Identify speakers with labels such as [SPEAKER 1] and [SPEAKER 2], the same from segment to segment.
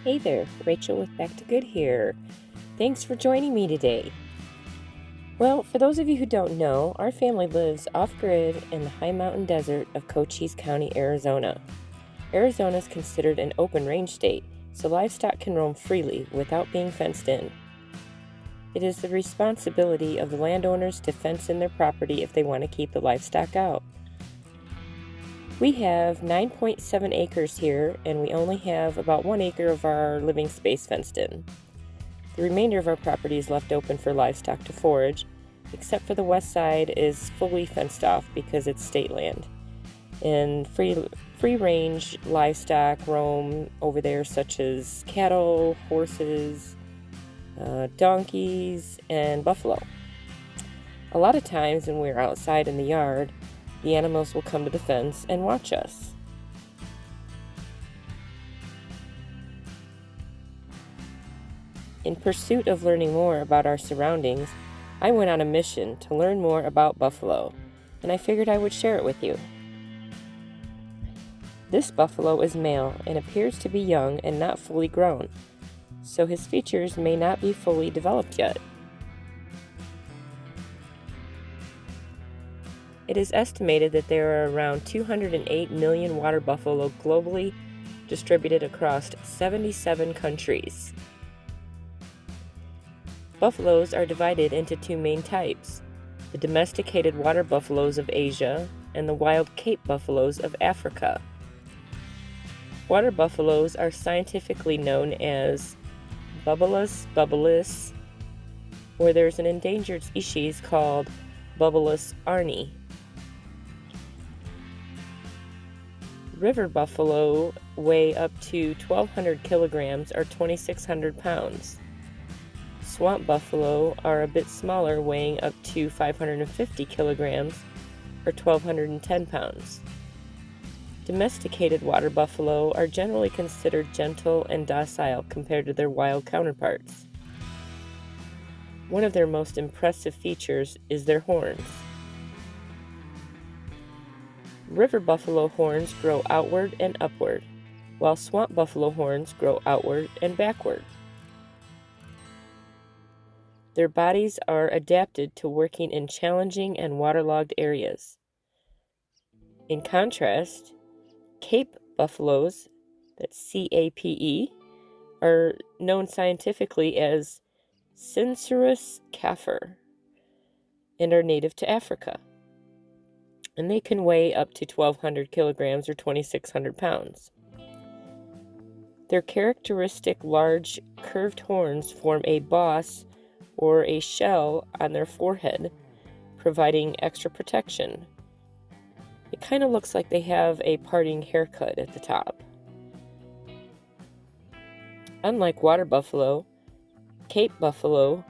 [SPEAKER 1] Hey there, Rachel with Back2Good here. Thanks for joining me today. Well, for those of you who don't know, our family lives off-grid in the high mountain desert of Cochise County, Arizona. Arizona is considered an open range state, so livestock can roam freely without being fenced in. It is the responsibility of the landowners to fence in their property if they want to keep the livestock out. We have 9.7 acres here, and we only have about 1 acre of our living space fenced in. The remainder of our property is left open for livestock to forage, except for the west side is fully fenced off because it's state land. And free-range livestock roam over there, such as cattle, horses, donkeys, and buffalo. A lot of times when we're outside in the yard, the animals will come to the fence and watch us. In pursuit of learning more about our surroundings, I went on a mission to learn more about buffalo, and I figured I would share it with you. This buffalo is male and appears to be young and not fully grown, so his features may not be fully developed yet. It is estimated that there are around 208 million water buffalo globally, distributed across 77 countries. Buffaloes are divided into two main types: the domesticated water buffaloes of Asia and the wild Cape buffaloes of Africa. Water buffaloes are scientifically known as Bubulus bubulis, or there's an endangered species called Bubulus arni. River buffalo weigh up to 1,200 kilograms or 2,600 pounds. Swamp buffalo are a bit smaller, weighing up to 550 kilograms or 1,210 pounds. Domesticated water buffalo are generally considered gentle and docile compared to their wild counterparts. One of their most impressive features is their horns. River buffalo horns grow outward and upward, while swamp buffalo horns grow outward and backward. Their bodies are adapted to working in challenging and waterlogged areas. In contrast, Cape buffaloes, that's C-A-P-E, are known scientifically as Cincerus caffer and are native to Africa. And they can weigh up to 1,200 kilograms or 2,600 pounds. Their characteristic large curved horns form a boss or a shell on their forehead, providing extra protection. It kind of looks like they have a parting haircut at the top. Unlike water buffalo, Cape buffalo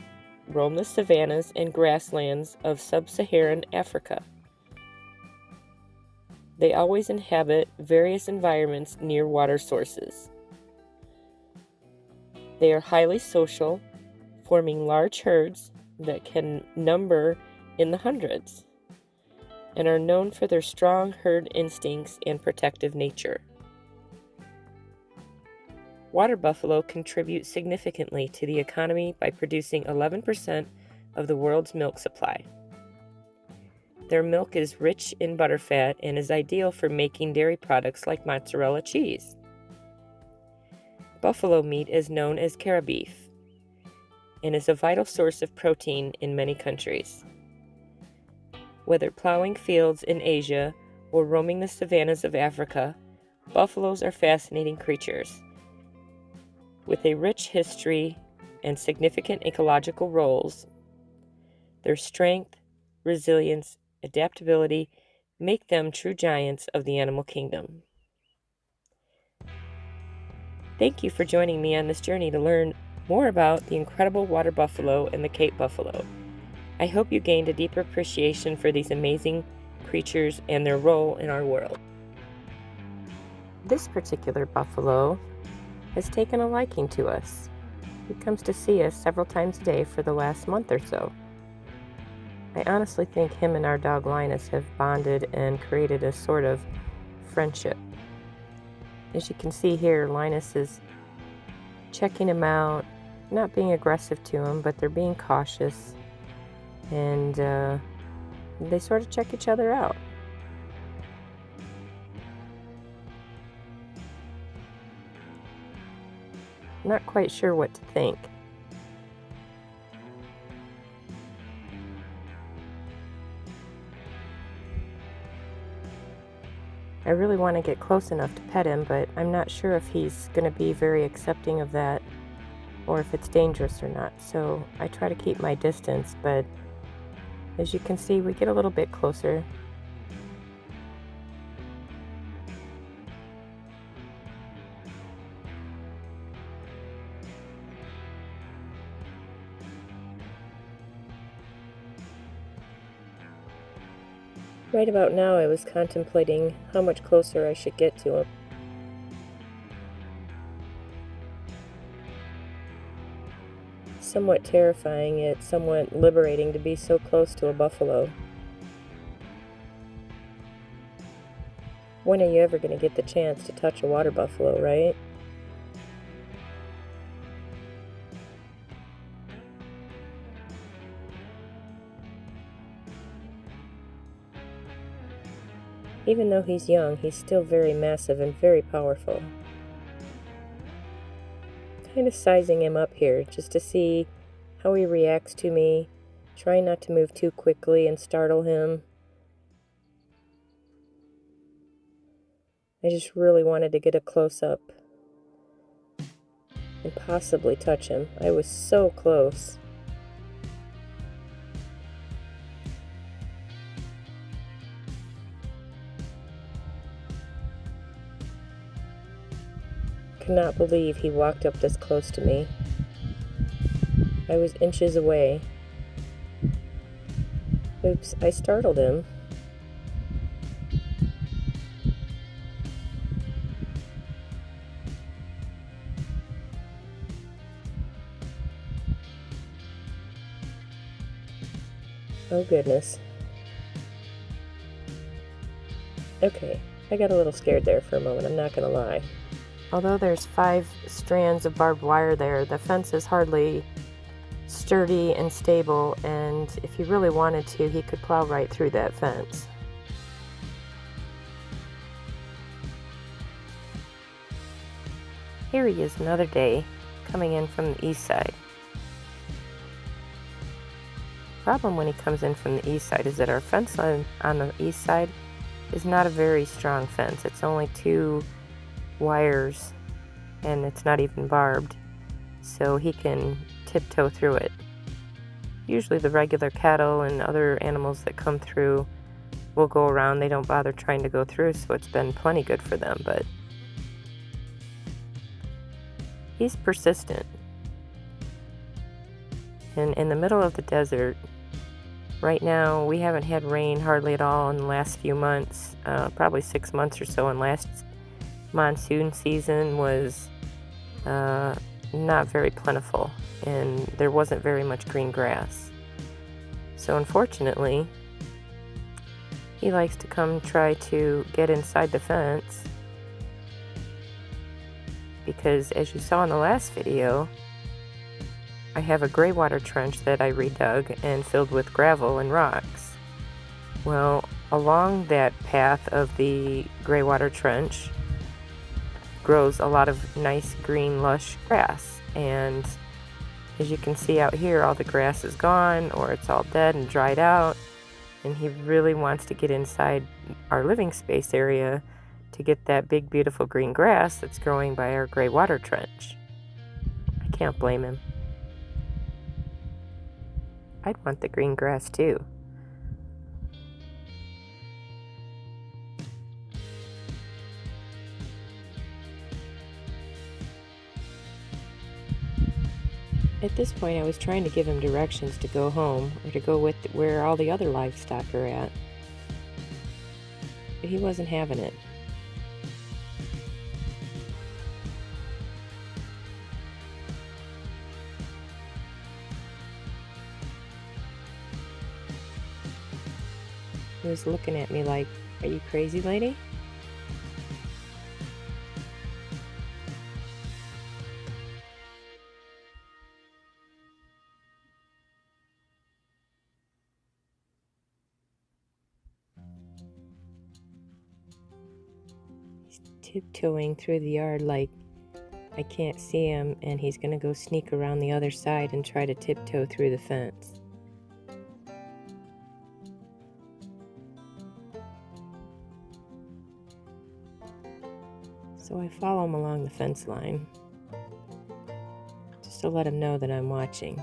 [SPEAKER 1] roam the savannas and grasslands of sub-Saharan Africa. They always inhabit various environments near water sources. They are highly social, forming large herds that can number in the hundreds, and are known for their strong herd instincts and protective nature. Water buffalo contribute significantly to the economy by producing 11% of the world's milk supply. Their milk is rich in butterfat and is ideal for making dairy products like mozzarella cheese. Buffalo meat is known as cara beef and is a vital source of protein in many countries. Whether plowing fields in Asia or roaming the savannas of Africa, buffaloes are fascinating creatures. With a rich history and significant ecological roles, their strength, resilience, adaptability make them true giants of the animal kingdom. Thank you for joining me on this journey to learn more about the incredible water buffalo and the Cape buffalo. I hope you gained a deeper appreciation for these amazing creatures and their role in our world. This particular buffalo has taken a liking to us. He comes to see us several times a day for the last month or so. I honestly think him and our dog Linus have bonded and created a sort of friendship. As you can see here, Linus is checking him out, not being aggressive to him, but they're being cautious, and they sort of check each other out. Not quite sure what to think. I really want to get close enough to pet him, but I'm not sure if he's going to be very accepting of that or if it's dangerous or not. So I try to keep my distance, but as you can see, we get a little bit closer. Right about now, I was contemplating how much closer I should get to him. Somewhat terrifying, yet somewhat liberating to be so close to a buffalo. When are you ever going to get the chance to touch a water buffalo, right? Even though he's young, he's still very massive and very powerful. Kind of sizing him up here just to see how he reacts to me, trying not to move too quickly and startle him. I just really wanted to get a close-up and possibly touch him. I was so close. Could not believe he walked up this close to me. I was inches away. Oops, I startled him. Oh goodness. Okay, I got a little scared there for a moment, I'm not gonna lie. Although there's 5 strands of barbed wire there, the fence is hardly sturdy and stable, and if he really wanted to, he could plow right through that fence. Here he is another day, coming in from the east side. The problem when he comes in from the east side is that our fence line on the east side is not a very strong fence. It's only 2 wires, and it's not even barbed, so he can tiptoe through it. Usually the regular cattle and other animals that come through will go around. They don't bother trying to go through, so it's been plenty good for them, but he's persistent. And in the middle of the desert, right now we haven't had rain hardly at all in the last few months, probably 6 months or so, and last monsoon season was not very plentiful, and there wasn't very much green grass. So unfortunately, he likes to come try to get inside the fence because, as you saw in the last video, I have a gray water trench that I redug and filled with gravel and rocks. Well, along that path of the gray water trench grows a lot of nice green lush grass, and as you can see out here, all the grass is gone or it's all dead and dried out, and he really wants to get inside our living space area to get that big beautiful green grass that's growing by our gray water trench. I can't blame him. I'd want the green grass too. At this point, I was trying to give him directions to go home or to go with where all the other livestock are at, but he wasn't having it. He was looking at me like, "Are you crazy, lady?" tiptoeing through the yard like I can't see him, and he's going to go sneak around the other side and try to tiptoe through the fence. So I follow him along the fence line, just to let him know that I'm watching.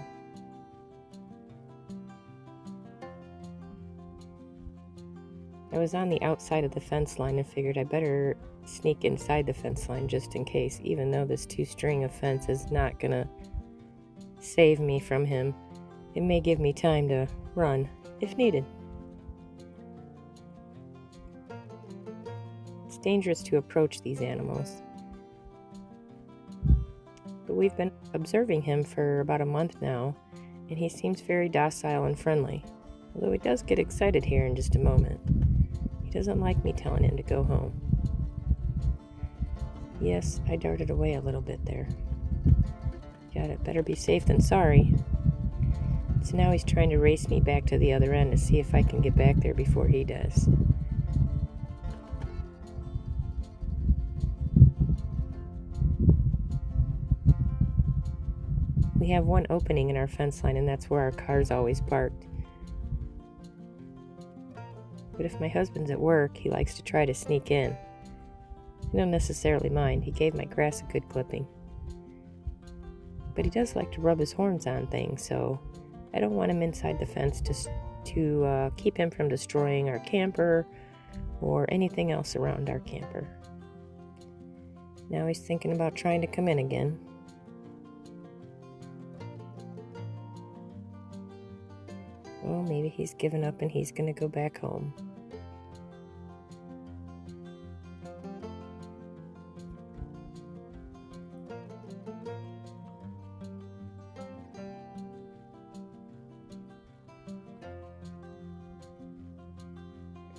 [SPEAKER 1] I was on the outside of the fence line and figured I better sneak inside the fence line just in case, even though this 2-string of fence is not gonna save me from him. It may give me time to run if needed. It's dangerous to approach these animals, but we've been observing him for about a month now, and he seems very docile and friendly, although he does get excited here in just a moment. He doesn't like me telling him to go home. Yes, I darted away a little bit there. Got it, better be safe than sorry. So now he's trying to race me back to the other end to see if I can get back there before he does. We have one opening in our fence line, and that's where our car's always parked. But if my husband's at work, he likes to try to sneak in. I don't necessarily mind. He gave my grass a good clipping. But he does like to rub his horns on things, so I don't want him inside the fence to keep him from destroying our camper or anything else around our camper. Now he's thinking about trying to come in again. Oh, maybe he's given up and he's going to go back home.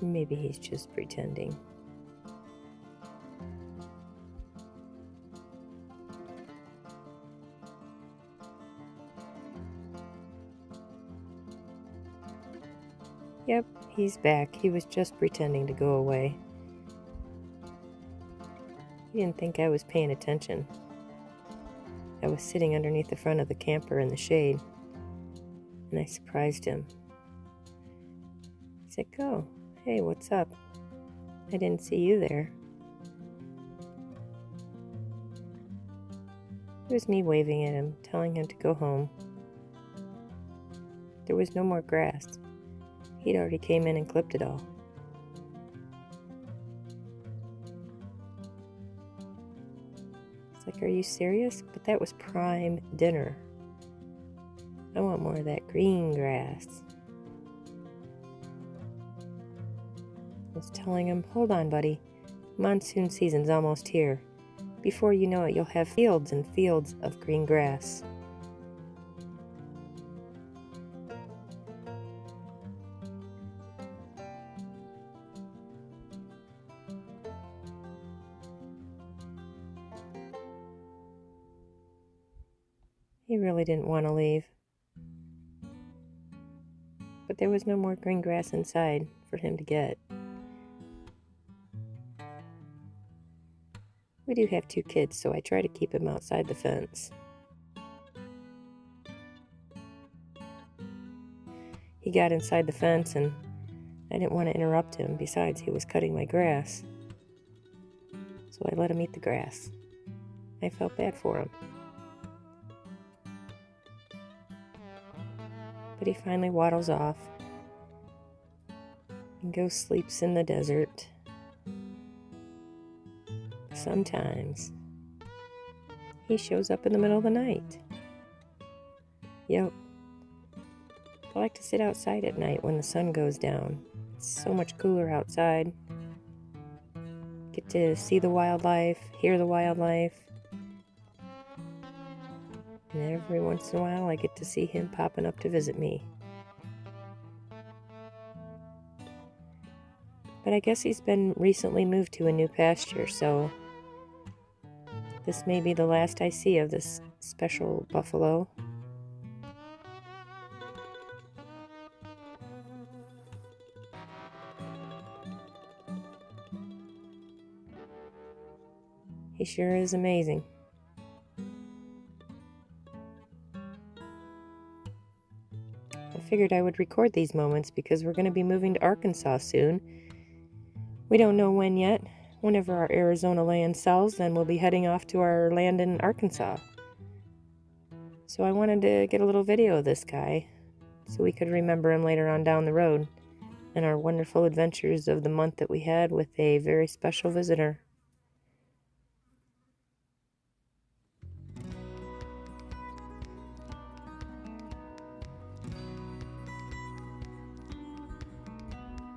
[SPEAKER 1] Maybe he's just pretending. Yep, he's back. He was just pretending to go away. He didn't think I was paying attention. I was sitting underneath the front of the camper in the shade, and I surprised him. He said, "Go. Hey, what's up? I didn't see you there." It was me waving at him, telling him to go home. There was no more grass. He'd already came in and clipped it all. It's like, are you serious? But that was prime dinner. I want more of that green grass. I was telling him, hold on, buddy. Monsoon season's almost here. Before you know it, you'll have fields and fields of green grass. He really didn't want to leave. But there was no more green grass inside for him to get. We do have 2 kids, so I try to keep him outside the fence. He got inside the fence, and I didn't want to interrupt him. Besides, he was cutting my grass. So I let him eat the grass. I felt bad for him. But he finally waddles off and goes sleeps in the desert. Sometimes he shows up in the middle of the night. Yep. I like to sit outside at night when the sun goes down. It's so much cooler outside. Get to see the wildlife, hear the wildlife. And every once in a while I get to see him popping up to visit me. But I guess he's been recently moved to a new pasture, so this may be the last I see of this special buffalo. He sure is amazing. I figured I would record these moments because we're going to be moving to Arkansas soon. We don't know when yet. Whenever our Arizona land sells, then we'll be heading off to our land in Arkansas. So I wanted to get a little video of this guy so we could remember him later on down the road and our wonderful adventures of the month that we had with a very special visitor.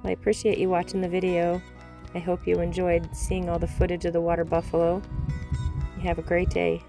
[SPEAKER 1] I appreciate you watching the video. I hope you enjoyed seeing all the footage of the water buffalo. You have a great day.